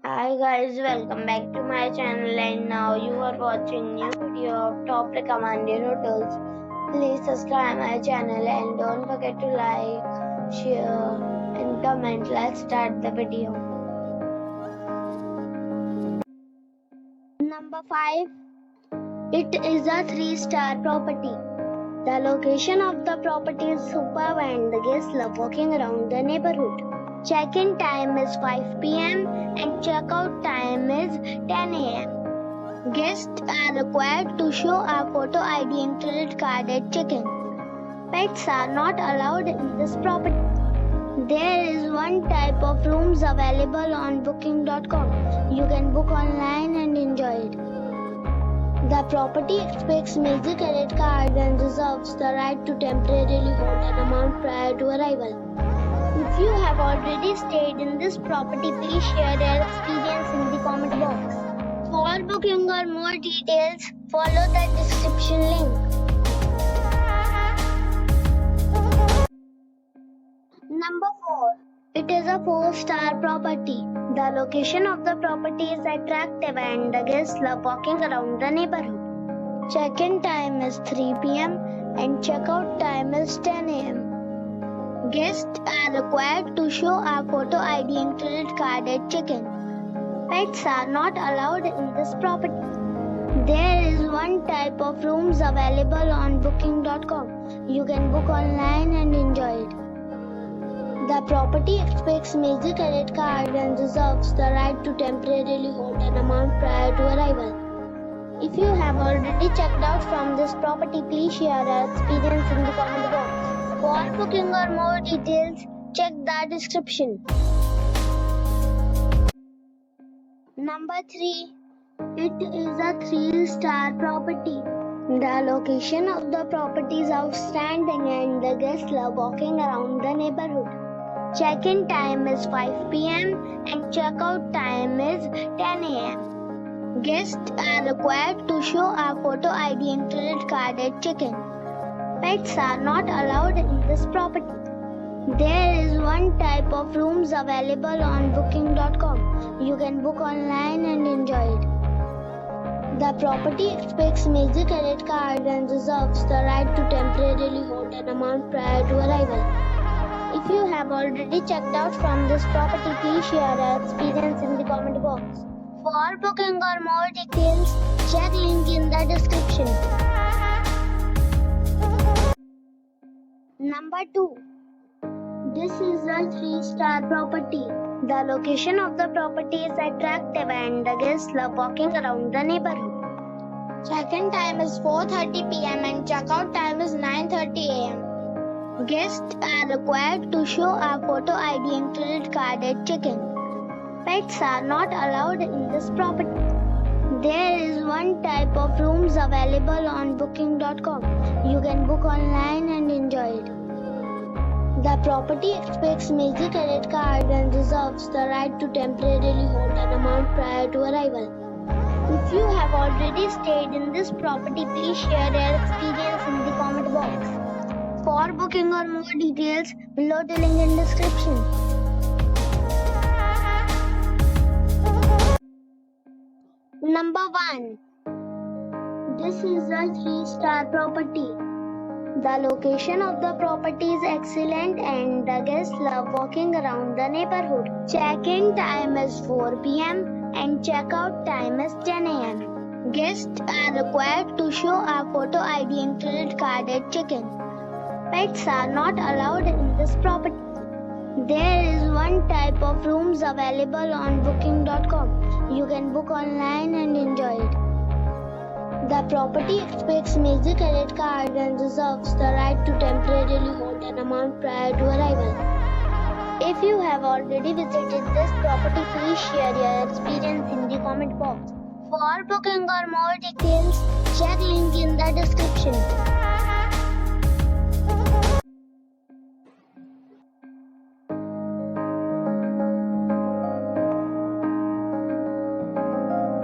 Hi guys, welcome back to my channel and now you are watching new video of top recommended hotels. Please subscribe my channel and don't forget to like, share and comment. Let's start the video. Number 5. It is a 3-star property. The location of the property is superb and the guests love walking around the neighborhood. Check-in time is 5 p.m. and check-out time is 10 a.m. Guests are required to show a photo ID and credit card at check-in. Pets are not allowed in this property. There is one type of rooms available on booking.com. You can book online and enjoy it. The property expects major credit card and reserves the right to temporarily hold an amount prior to arrival. If you have already stayed in this property, please share your experience in the comment box. For booking or more details, follow the description link. Number 4. It is a 4-star property. The location of the property is attractive and the guests love walking around the neighborhood. Check-in time is 3 p.m. and check-out time is 10 a.m. Guests are required to show a photo ID and credit card at check-in. Pets are not allowed in this property. There is one type of rooms available on booking.com. You can book online and enjoy it. The property expects major credit card and reserves the right to temporarily hold an amount prior to arrival. If you have already checked out from this property, please share your experience in the comment box. For booking or more details, check the description. Number 3. It is a 3-star property. The location of the property is outstanding and the guests love walking around the neighborhood. Check-in time is 5 p.m. and check-out time is 10 a.m. Guests are required to show a photo ID and credit card at check-in. Pets are not allowed in this property. There is one type of rooms available on booking.com. You can book online and enjoy it. The property expects major credit card and reserves the right to temporarily hold an amount prior to arrival. If you have already checked out from this property, please share your experience in the comment box. For booking or more details, check link in the description. Number 2. This is a 3-star property. The location of the property is attractive and the guests love walking around the neighborhood. Check-in time is 4:30 p.m. and check-out time is 9:30 a.m. Guests are required to show a photo ID and credit card at check-in. Pets are not allowed in this property. There is one type of rooms available on booking.com. You can book online and enjoy it. The property expects major credit card and reserves the right to temporarily hold an amount prior to arrival. If you have already stayed in this property, please share your experience in the comment box. For booking or more details, below the link in description. Number 1. This is a 3-star property. The location of the property is excellent and the guests love walking around the neighborhood. Check-in time is 4 p.m. and check-out time is 10 a.m. Guests are required to show a photo ID and credit card at check-in. Pets are not allowed in this property. There is one type of rooms available on booking.com. You can book online and enjoy it. The property expects major credit card and reserves the right to temporarily hold an amount prior to arrival. If you have already visited this property, please share your experience in the comment box. For booking or more details, check link in the description.